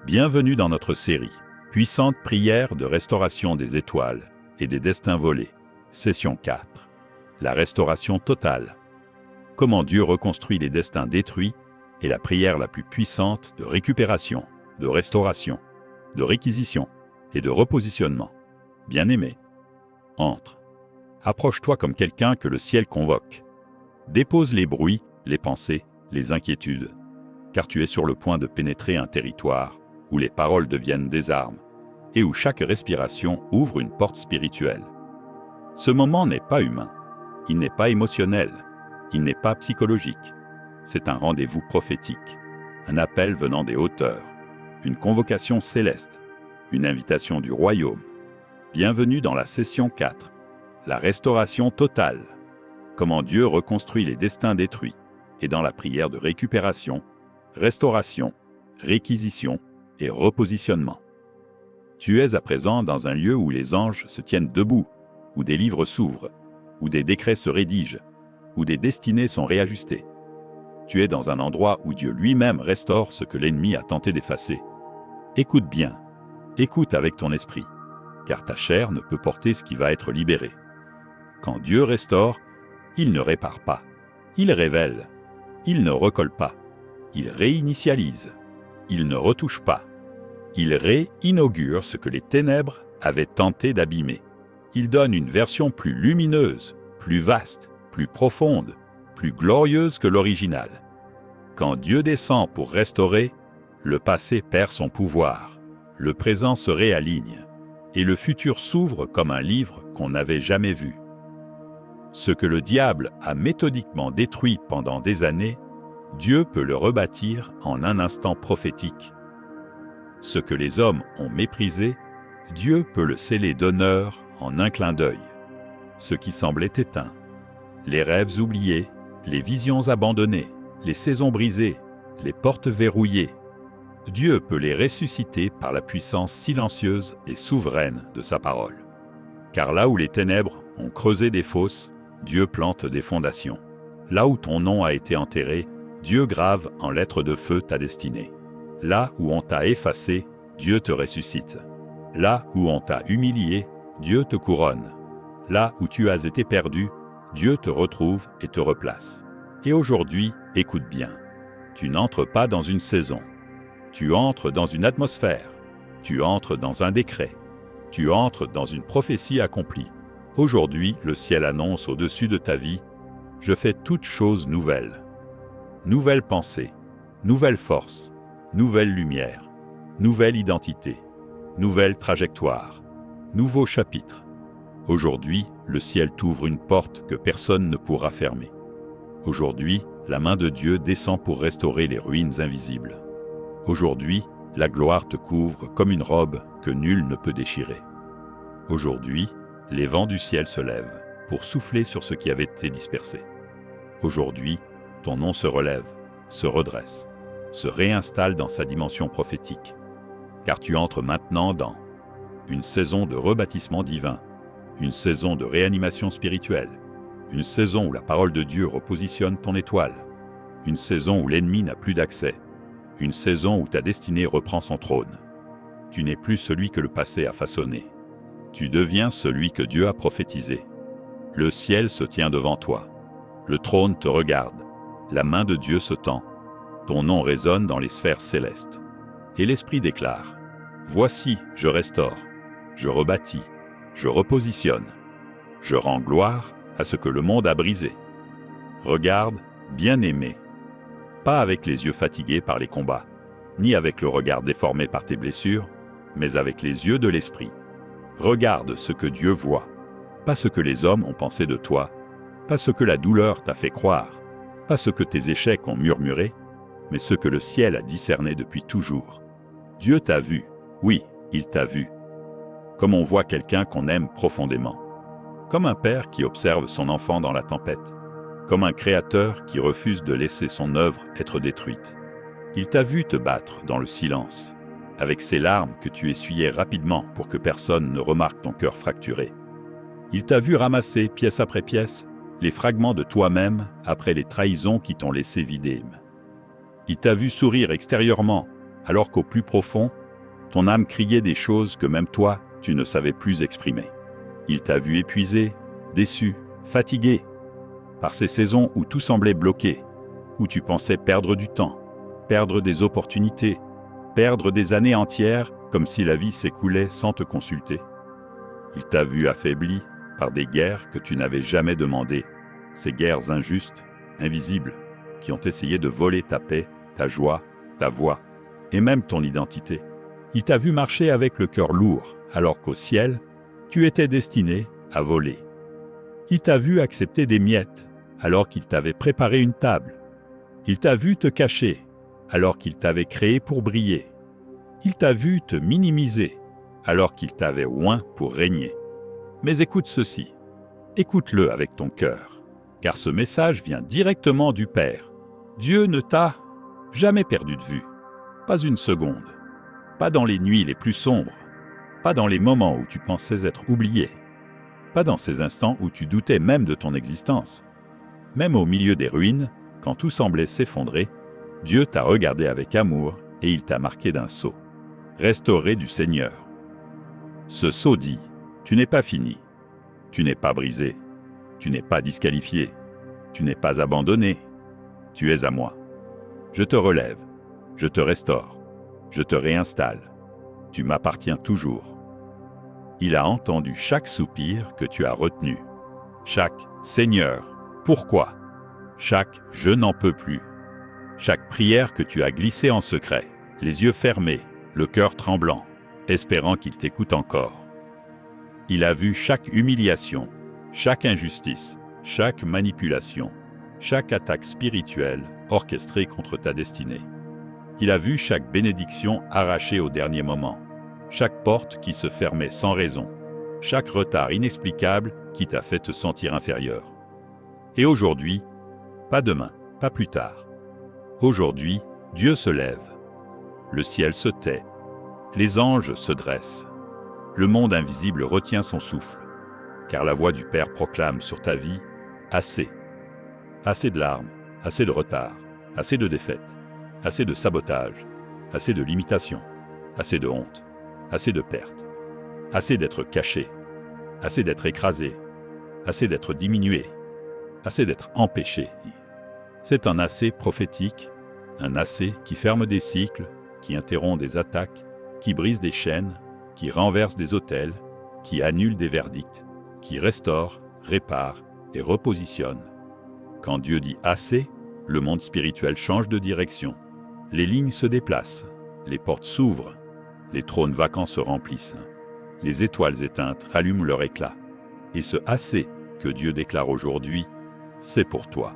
Bienvenue dans notre série « Puissante prière de restauration des étoiles et des destins volés », session 4. La restauration totale. Comment Dieu reconstruit les destins détruits est la prière la plus puissante de récupération, de restauration, de réquisition et de repositionnement. Bien-aimé, entre. Approche-toi comme quelqu'un que le ciel convoque. Dépose les bruits, les pensées, les inquiétudes, car tu es sur le point de pénétrer un territoire où les paroles deviennent des armes et où chaque respiration ouvre une porte spirituelle. Ce moment n'est pas humain, il n'est pas émotionnel, il n'est pas psychologique. C'est un rendez-vous prophétique, un appel venant des hauteurs, une convocation céleste, une invitation du royaume. Bienvenue dans la session 4, la restauration totale. Comment Dieu reconstruit les destins détruits et dans la prière de récupération, restauration, réquisition et repositionnement. Tu es à présent dans un lieu où les anges se tiennent debout, où des livres s'ouvrent, où des décrets se rédigent, où des destinées sont réajustées. Tu es dans un endroit où Dieu lui-même restaure ce que l'ennemi a tenté d'effacer. Écoute bien, écoute avec ton esprit, car ta chair ne peut porter ce qui va être libéré. Quand Dieu restaure, il ne répare pas, il révèle, il ne recolle pas, il réinitialise, il ne retouche pas, il réinaugure ce que les ténèbres avaient tenté d'abîmer. Il donne une version plus lumineuse, plus vaste, plus profonde, plus glorieuse que l'original. Quand Dieu descend pour restaurer, le passé perd son pouvoir, le présent se réaligne, et le futur s'ouvre comme un livre qu'on n'avait jamais vu. Ce que le diable a méthodiquement détruit pendant des années, Dieu peut le rebâtir en un instant prophétique. Ce que les hommes ont méprisé, Dieu peut le sceller d'honneur en un clin d'œil. Ce qui semblait éteint, les rêves oubliés, les visions abandonnées, les saisons brisées, les portes verrouillées, Dieu peut les ressusciter par la puissance silencieuse et souveraine de sa parole. Car là où les ténèbres ont creusé des fosses, Dieu plante des fondations. Là où ton nom a été enterré, Dieu grave en lettres de feu ta destinée. Là où on t'a effacé, Dieu te ressuscite. Là où on t'a humilié, Dieu te couronne. Là où tu as été perdu, Dieu te retrouve et te replace. Et aujourd'hui, écoute bien, tu n'entres pas dans une saison. Tu entres dans une atmosphère. Tu entres dans un décret. Tu entres dans une prophétie accomplie. Aujourd'hui, le ciel annonce au-dessus de ta vie « Je fais toutes choses nouvelles ». Nouvelle pensée, nouvelle force, nouvelle lumière, nouvelle identité, nouvelle trajectoire, nouveau chapitre. Aujourd'hui, le ciel t'ouvre une porte que personne ne pourra fermer. Aujourd'hui, la main de Dieu descend pour restaurer les ruines invisibles. Aujourd'hui, la gloire te couvre comme une robe que nul ne peut déchirer. Aujourd'hui, les vents du ciel se lèvent pour souffler sur ce qui avait été dispersé. Aujourd'hui, ton nom se relève, se redresse, se réinstalle dans sa dimension prophétique, car tu entres maintenant dans une saison de rebâtissement divin, une saison de réanimation spirituelle, une saison où la parole de Dieu repositionne ton étoile, une saison où l'ennemi n'a plus d'accès, une saison où ta destinée reprend son trône. Tu n'es plus celui que le passé a façonné. Tu deviens celui que Dieu a prophétisé. Le ciel se tient devant toi. Le trône te regarde. La main de Dieu se tend. Ton nom résonne dans les sphères célestes. Et l'Esprit déclare « Voici, je restaure, je rebâtis, je repositionne. Je rends gloire à ce que le monde a brisé. Regarde, bien-aimé, pas avec les yeux fatigués par les combats, ni avec le regard déformé par tes blessures, mais avec les yeux de l'Esprit. Regarde ce que Dieu voit, pas ce que les hommes ont pensé de toi, pas ce que la douleur t'a fait croire, pas ce que tes échecs ont murmuré, mais ce que le ciel a discerné depuis toujours. Dieu t'a vu, oui, il t'a vu. Comme on voit quelqu'un qu'on aime profondément. Comme un père qui observe son enfant dans la tempête. Comme un créateur qui refuse de laisser son œuvre être détruite. Il t'a vu te battre dans le silence, avec ces larmes que tu essuyais rapidement pour que personne ne remarque ton cœur fracturé. Il t'a vu ramasser, pièce après pièce, les fragments de toi-même après les trahisons qui t'ont laissé vidé. Il t'a vu sourire extérieurement, alors qu'au plus profond, Ton âme criait des choses que même toi, tu ne savais plus exprimer. Il t'a vu épuisé, déçu, fatigué, par ces saisons où tout semblait bloqué, où tu pensais perdre du temps, perdre des opportunités, perdre des années entières comme si la vie s'écoulait sans te consulter. Il t'a vu affaibli par des guerres que tu n'avais jamais demandées, ces guerres injustes, invisibles, qui ont essayé de voler ta paix, ta joie, ta voix, et même ton identité. Il t'a vu marcher avec le cœur lourd, alors qu'au ciel, tu étais destiné à voler. Il t'a vu accepter des miettes, alors qu'il t'avait préparé une table. Il t'a vu te cacher, alors qu'il t'avait créé pour briller. Il t'a vu te minimiser, alors qu'il t'avait oint pour régner. Mais écoute ceci, écoute-le avec ton cœur, car ce message vient directement du Père. Dieu ne t'a jamais perdu de vue, pas une seconde, pas dans les nuits les plus sombres, pas dans les moments où tu pensais être oublié, pas dans ces instants où tu doutais même de ton existence. Même au milieu des ruines, quand tout semblait s'effondrer, Dieu t'a regardé avec amour et il t'a marqué d'un sceau, restauré du Seigneur. Ce sceau dit, tu n'es pas fini, tu n'es pas brisé, tu n'es pas disqualifié, tu n'es pas abandonné, tu es à moi. Je te relève, je te restaure, je te réinstalle, tu m'appartiens toujours. Il a entendu chaque soupir que tu as retenu, chaque « Seigneur, pourquoi ?» chaque « Je n'en peux plus », chaque prière que tu as glissée en secret, les yeux fermés, le cœur tremblant, espérant qu'il t'écoute encore. Il a vu chaque humiliation, chaque injustice, chaque manipulation, chaque attaque spirituelle orchestrée contre ta destinée. Il a vu chaque bénédiction arrachée au dernier moment, chaque porte qui se fermait sans raison, chaque retard inexplicable qui t'a fait te sentir inférieur. Et aujourd'hui, pas demain, pas plus tard. Aujourd'hui, Dieu se lève. Le ciel se tait. Les anges se dressent. Le monde invisible retient son souffle, car la voix du Père proclame sur ta vie « Assez ». Assez de larmes, assez de retard, assez de défaites, assez de sabotage, assez de limitations, assez de honte, assez de pertes, assez d'être caché, assez d'être écrasé, assez d'être diminué, assez d'être empêché. C'est un assez prophétique, un assez qui ferme des cycles, qui interrompt des attaques, qui brise des chaînes, qui renverse des autels, qui annule des verdicts, qui restaure, répare et repositionne. Quand Dieu dit assez, le monde spirituel change de direction. Les lignes se déplacent, les portes s'ouvrent, les trônes vacants se remplissent, les étoiles éteintes rallument leur éclat. Et ce assez que Dieu déclare aujourd'hui, c'est pour toi.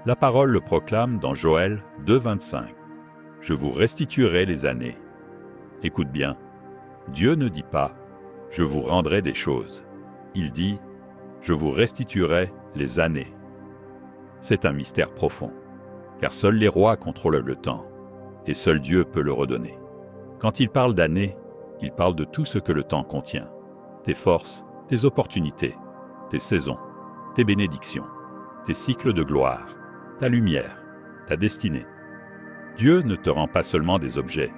La parole le proclame dans Joël 2,25. « Je vous restituerai les années. » Écoute bien, Dieu ne dit pas « je vous rendrai des choses ». Il dit « je vous restituerai les années ». C'est un mystère profond, car seuls les rois contrôlent le temps, et seul Dieu peut le redonner. Quand il parle d'années, il parle de tout ce que le temps contient, tes forces, tes opportunités, tes saisons, tes bénédictions, tes cycles de gloire, ta lumière, ta destinée. Dieu ne te rend pas seulement des objets,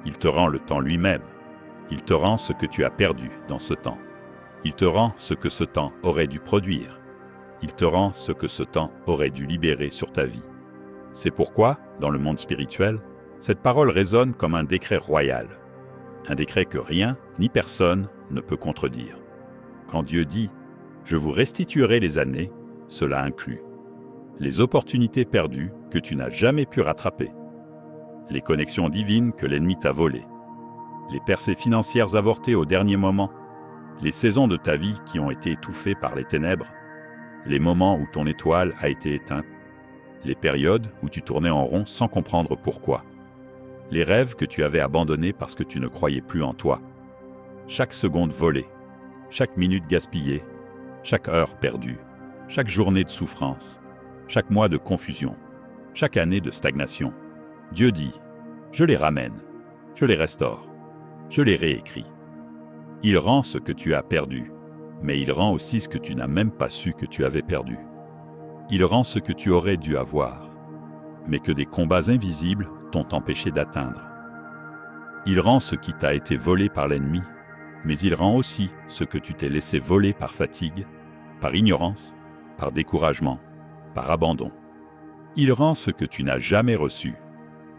il te rend le temps lui-même. Il te rend ce que tu as perdu dans ce temps. Il te rend ce que ce temps aurait dû produire. Il te rend ce que ce temps aurait dû libérer sur ta vie. C'est pourquoi, dans le monde spirituel, cette parole résonne comme un décret royal. Un décret que rien ni personne ne peut contredire. Quand Dieu dit « Je vous restituerai les années », cela inclut les opportunités perdues que tu n'as jamais pu rattraper, les connexions divines que l'ennemi t'a volées, les percées financières avortées au dernier moment, les saisons de ta vie qui ont été étouffées par les ténèbres, les moments où ton étoile a été éteinte, les périodes où tu tournais en rond sans comprendre pourquoi, les rêves que tu avais abandonnés parce que tu ne croyais plus en toi, chaque seconde volée, chaque minute gaspillée, chaque heure perdue, chaque journée de souffrance, chaque mois de confusion, chaque année de stagnation. Dieu dit « Je les ramène, je les restaure, je les réécris ». Il rend ce que tu as perdu, mais il rend aussi ce que tu n'as même pas su que tu avais perdu. Il rend ce que tu aurais dû avoir, mais que des combats invisibles t'ont empêché d'atteindre. Il rend ce qui t'a été volé par l'ennemi, mais il rend aussi ce que tu t'es laissé voler par fatigue, par ignorance, par découragement, par abandon. Il rend ce que tu n'as jamais reçu,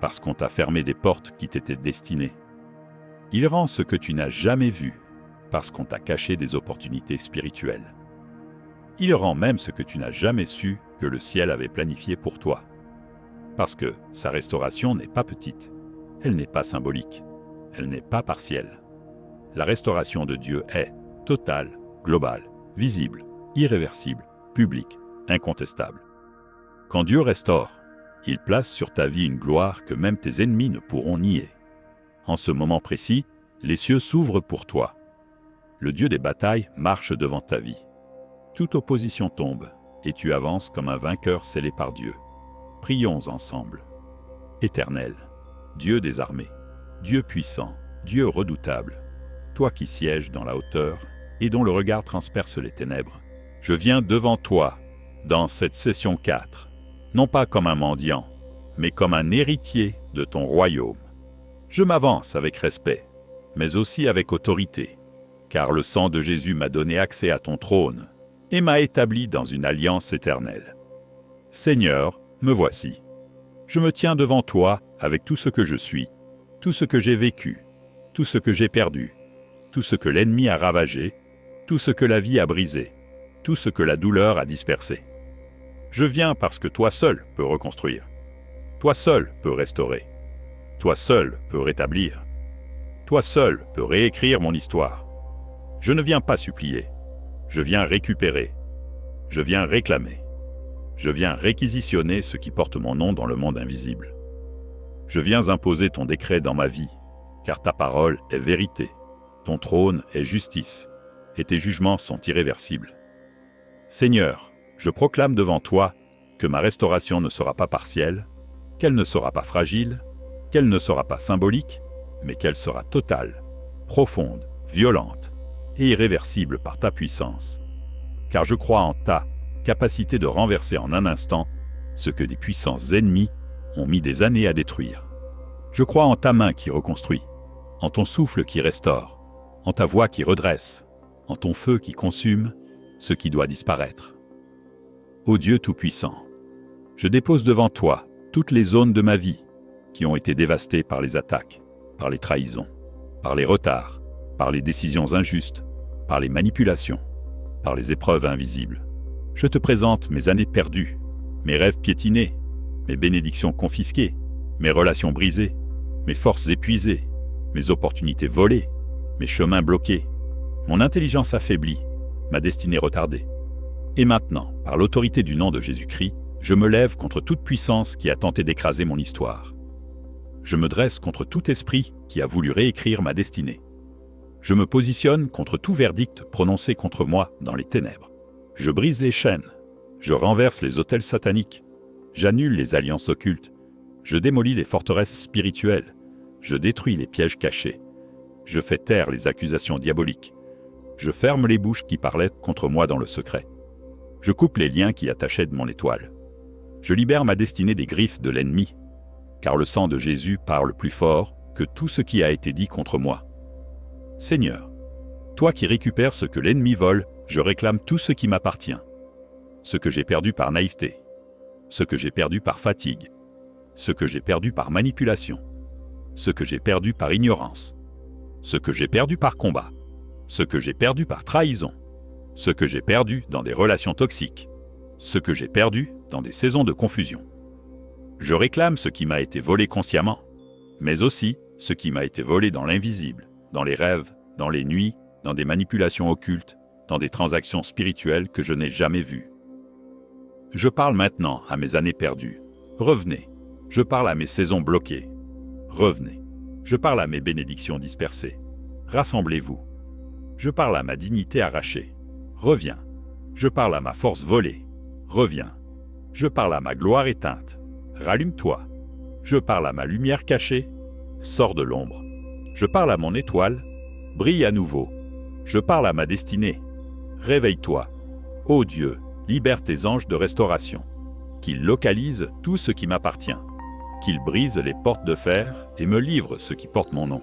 parce qu'on t'a fermé des portes qui t'étaient destinées. Il rend ce que tu n'as jamais vu, parce qu'on t'a caché des opportunités spirituelles. Il rend même ce que tu n'as jamais su que le ciel avait planifié pour toi. Parce que sa restauration n'est pas petite, elle n'est pas symbolique, elle n'est pas partielle. La restauration de Dieu est totale, globale, visible, irréversible, publique, incontestable. Quand Dieu restaure, il place sur ta vie une gloire que même tes ennemis ne pourront nier. En ce moment précis, les cieux s'ouvrent pour toi. Le Dieu des batailles marche devant ta vie. Toute opposition tombe, et tu avances comme un vainqueur scellé par Dieu. Prions ensemble. Éternel, Dieu des armées, Dieu puissant, Dieu redoutable, toi qui sièges dans la hauteur et dont le regard transperce les ténèbres, je viens devant toi, dans cette session 4, non pas comme un mendiant, mais comme un héritier de ton royaume. Je m'avance avec respect, mais aussi avec autorité, car le sang de Jésus m'a donné accès à ton trône et m'a établi dans une alliance éternelle. Seigneur, me voici. Je me tiens devant toi avec tout ce que je suis, tout ce que j'ai vécu, tout ce que j'ai perdu, tout ce que l'ennemi a ravagé, tout ce que la vie a brisé, tout ce que la douleur a dispersé. Je viens parce que toi seul peux reconstruire. Toi seul peux restaurer. Toi seul peux rétablir. Toi seul peux réécrire mon histoire. Je ne viens pas supplier. Je viens récupérer. Je viens réclamer. Je viens réquisitionner ce qui porte mon nom dans le monde invisible. Je viens imposer ton décret dans ma vie, car ta parole est vérité, ton trône est justice, et tes jugements sont irréversibles. Seigneur, je proclame devant toi que ma restauration ne sera pas partielle, qu'elle ne sera pas fragile, qu'elle ne sera pas symbolique, mais qu'elle sera totale, profonde, violente et irréversible par ta puissance. Car je crois en ta capacité de renverser en un instant ce que des puissants ennemis ont mis des années à détruire. Je crois en ta main qui reconstruit, en ton souffle qui restaure, en ta voix qui redresse, en ton feu qui consume ce qui doit disparaître. Ô Dieu Tout-Puissant, je dépose devant toi toutes les zones de ma vie qui ont été dévastées par les attaques, par les trahisons, par les retards, par les décisions injustes, par les manipulations, par les épreuves invisibles. Je te présente mes années perdues, mes rêves piétinés, mes bénédictions confisquées, mes relations brisées, mes forces épuisées, mes opportunités volées, mes chemins bloqués, mon intelligence affaiblie, ma destinée retardée. Et maintenant, par l'autorité du nom de Jésus-Christ, je me lève contre toute puissance qui a tenté d'écraser mon histoire. Je me dresse contre tout esprit qui a voulu réécrire ma destinée. Je me positionne contre tout verdict prononcé contre moi dans les ténèbres. Je brise les chaînes, je renverse les autels sataniques, j'annule les alliances occultes, je démolis les forteresses spirituelles, je détruis les pièges cachés, je fais taire les accusations diaboliques, je ferme les bouches qui parlaient contre moi dans le secret. Je coupe les liens qui attachaient de mon étoile. Je libère ma destinée des griffes de l'ennemi, car le sang de Jésus parle plus fort que tout ce qui a été dit contre moi. Seigneur, toi qui récupères ce que l'ennemi vole, je réclame tout ce qui m'appartient. Ce que j'ai perdu par naïveté, ce que j'ai perdu par fatigue, ce que j'ai perdu par manipulation, ce que j'ai perdu par ignorance, ce que j'ai perdu par combat, ce que j'ai perdu par trahison, ce que j'ai perdu dans des relations toxiques, ce que j'ai perdu dans des saisons de confusion. Je réclame ce qui m'a été volé consciemment, mais aussi ce qui m'a été volé dans l'invisible, dans les rêves, dans les nuits, dans des manipulations occultes, dans des transactions spirituelles que je n'ai jamais vues. Je parle maintenant à mes années perdues. Revenez. Je parle à mes saisons bloquées. Revenez. Je parle à mes bénédictions dispersées. Rassemblez-vous. Je parle à ma dignité arrachée. Reviens. Je parle à ma force volée. Reviens. Je parle à ma gloire éteinte. Rallume-toi. Je parle à ma lumière cachée. Sors de l'ombre. Je parle à mon étoile. Brille à nouveau. Je parle à ma destinée. Réveille-toi. Ô Dieu, libère tes anges de restauration, qu'ils localisent tout ce qui m'appartient. Qu'ils brisent les portes de fer et me livrent ce qui porte mon nom.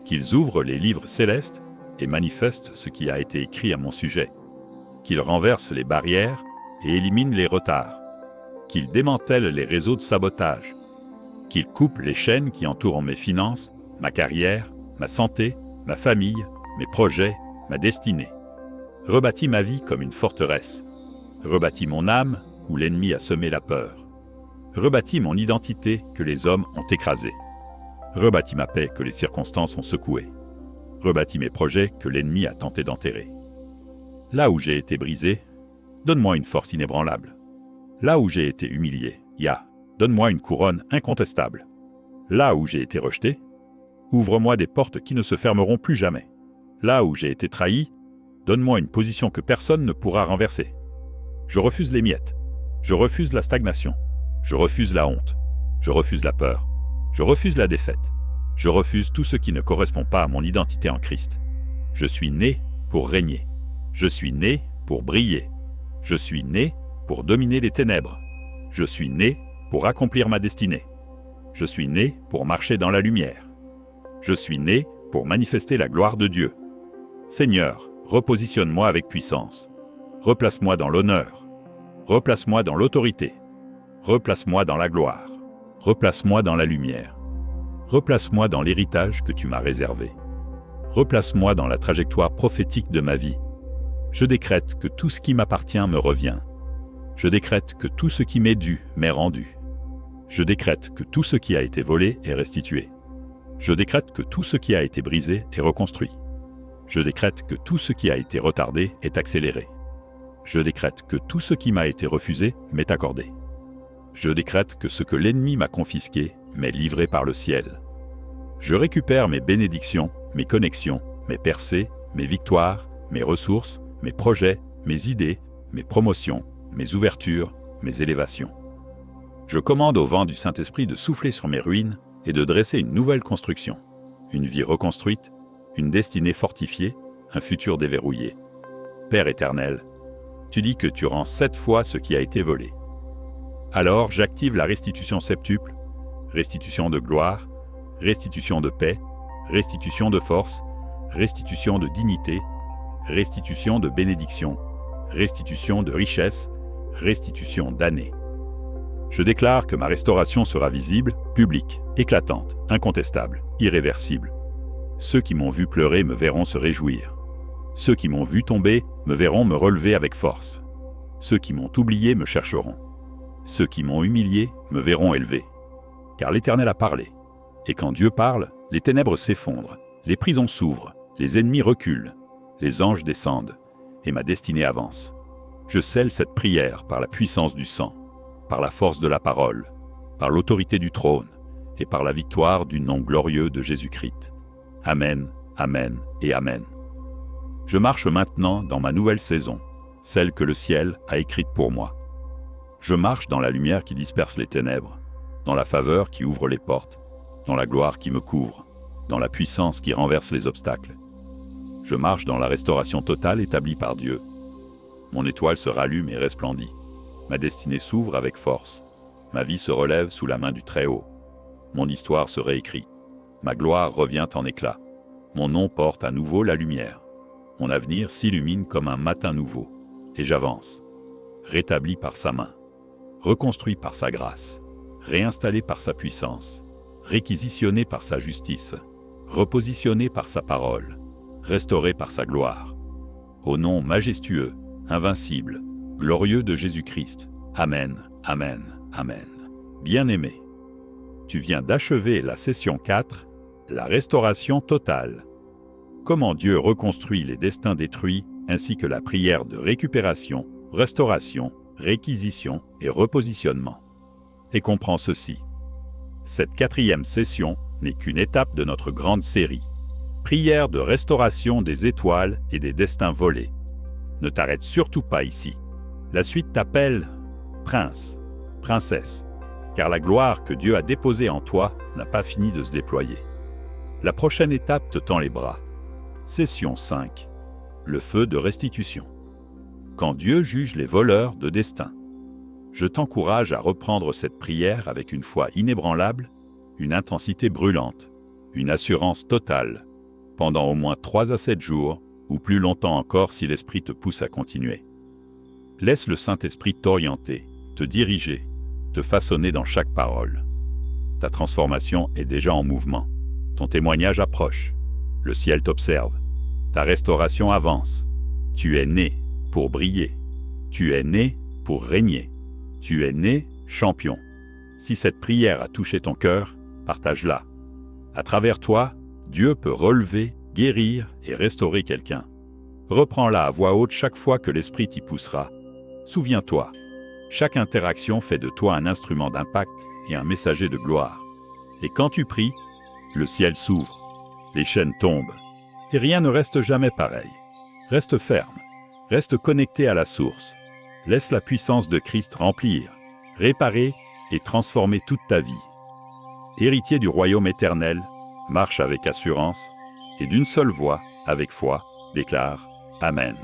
Qu'ils ouvrent les livres célestes et manifestent ce qui a été écrit à mon sujet. Qu'ils renversent les barrières et éliminent les retards. Qu'ils démantèlent les réseaux de sabotage. Qu'ils coupent les chaînes qui entourent mes finances, ma carrière, ma santé, ma famille, mes projets, ma destinée. Rebâtis ma vie comme une forteresse. Rebâtis mon âme où l'ennemi a semé la peur. Rebâtis mon identité que les hommes ont écrasée. Rebâtis ma paix que les circonstances ont secouée. Rebâtis mes projets que l'ennemi a tenté d'enterrer. Là où j'ai été brisé, donne-moi une force inébranlable. Là où j'ai été humilié, donne-moi une couronne incontestable. Là où j'ai été rejeté, ouvre-moi des portes qui ne se fermeront plus jamais. Là où j'ai été trahi, donne-moi une position que personne ne pourra renverser. Je refuse les miettes. Je refuse la stagnation. Je refuse la honte. Je refuse la peur. Je refuse la défaite. Je refuse tout ce qui ne correspond pas à mon identité en Christ. Je suis né pour régner. Je suis né pour briller. Je suis né pour dominer les ténèbres. Je suis né pour accomplir ma destinée. Je suis né pour marcher dans la lumière. Je suis né pour manifester la gloire de Dieu. Seigneur, repositionne-moi avec puissance. Replace-moi dans l'honneur. Replace-moi dans l'autorité. Replace-moi dans la gloire. Replace-moi dans la lumière. Replace-moi dans l'héritage que tu m'as réservé. Replace-moi dans la trajectoire prophétique de ma vie. Je décrète que tout ce qui m'appartient me revient. Je décrète que tout ce qui m'est dû m'est rendu. Je décrète que tout ce qui a été volé est restitué. Je décrète que tout ce qui a été brisé est reconstruit. Je décrète que tout ce qui a été retardé est accéléré. Je décrète que tout ce qui m'a été refusé m'est accordé. Je décrète que ce que l'ennemi m'a confisqué m'est livré par le ciel. Je récupère mes bénédictions, mes connexions, mes percées, mes victoires, mes ressources, mes projets, mes idées, mes promotions, mes ouvertures, mes élévations. Je commande au vent du Saint-Esprit de souffler sur mes ruines et de dresser une nouvelle construction, une vie reconstruite, une destinée fortifiée, un futur déverrouillé. Père éternel, tu dis que tu rends 7 fois ce qui a été volé. Alors j'active la restitution septuple, restitution de gloire, restitution de paix, restitution de force, restitution de dignité, restitution de bénédiction, restitution de richesse, restitution d'années. Je déclare que ma restauration sera visible, publique, éclatante, incontestable, irréversible. Ceux qui m'ont vu pleurer me verront se réjouir. Ceux qui m'ont vu tomber me verront me relever avec force. Ceux qui m'ont oublié me chercheront. Ceux qui m'ont humilié me verront élevé. Car l'Éternel a parlé. Et quand Dieu parle, les ténèbres s'effondrent, les prisons s'ouvrent, les ennemis reculent, les anges descendent, et ma destinée avance. Je scelle cette prière par la puissance du sang, par la force de la parole, par l'autorité du trône, et par la victoire du nom glorieux de Jésus-Christ. Amen, Amen et Amen. Je marche maintenant dans ma nouvelle saison, celle que le ciel a écrite pour moi. Je marche dans la lumière qui disperse les ténèbres, dans la faveur qui ouvre les portes, dans la gloire qui me couvre, dans la puissance qui renverse les obstacles. Je marche dans la restauration totale établie par Dieu. Mon étoile se rallume et resplendit. Ma destinée s'ouvre avec force. Ma vie se relève sous la main du Très-Haut. Mon histoire se réécrit. Ma gloire revient en éclat. Mon nom porte à nouveau la lumière. Mon avenir s'illumine comme un matin nouveau. Et j'avance. Rétabli par sa main. Reconstruit par sa grâce. Réinstallé par sa puissance. Réquisitionné par sa justice. Repositionné par sa parole. Restauré par sa gloire. Au nom majestueux, invincible, glorieux de Jésus-Christ. Amen, Amen, Amen. Bien-aimé, tu viens d'achever la session 4, la restauration totale. Comment Dieu reconstruit les destins détruits, ainsi que la prière de récupération, restauration, réquisition et repositionnement. Et comprends ceci. Cette 4e session n'est qu'une étape de notre grande série. Prière de restauration des étoiles et des destins volés. Ne t'arrête surtout pas ici. La suite t'appelle prince, princesse, car la gloire que Dieu a déposée en toi n'a pas fini de se déployer. La prochaine étape te tend les bras. Session 5. Le feu de restitution. Quand Dieu juge les voleurs de destin. Je t'encourage à reprendre cette prière avec une foi inébranlable, une intensité brûlante, une assurance totale, pendant au moins 3 à 7 jours, ou plus longtemps encore si l'Esprit te pousse à continuer. Laisse le Saint-Esprit t'orienter, te diriger, te façonner dans chaque parole. Ta transformation est déjà en mouvement. Ton témoignage approche. Le ciel t'observe. Ta restauration avance. Tu es né pour briller. Tu es né pour régner. Tu es né champion. Si cette prière a touché ton cœur, partage-la. À travers toi, Dieu peut relever, guérir et restaurer quelqu'un. Reprends-la à voix haute chaque fois que l'Esprit t'y poussera. Souviens-toi, chaque interaction fait de toi un instrument d'impact et un messager de gloire. Et quand tu pries, le ciel s'ouvre, les chaînes tombent, et rien ne reste jamais pareil. Reste ferme, reste connecté à la source. Laisse la puissance de Christ remplir, réparer et transformer toute ta vie. Héritier du royaume éternel, marche avec assurance et d'une seule voix, avec foi, déclare Amen.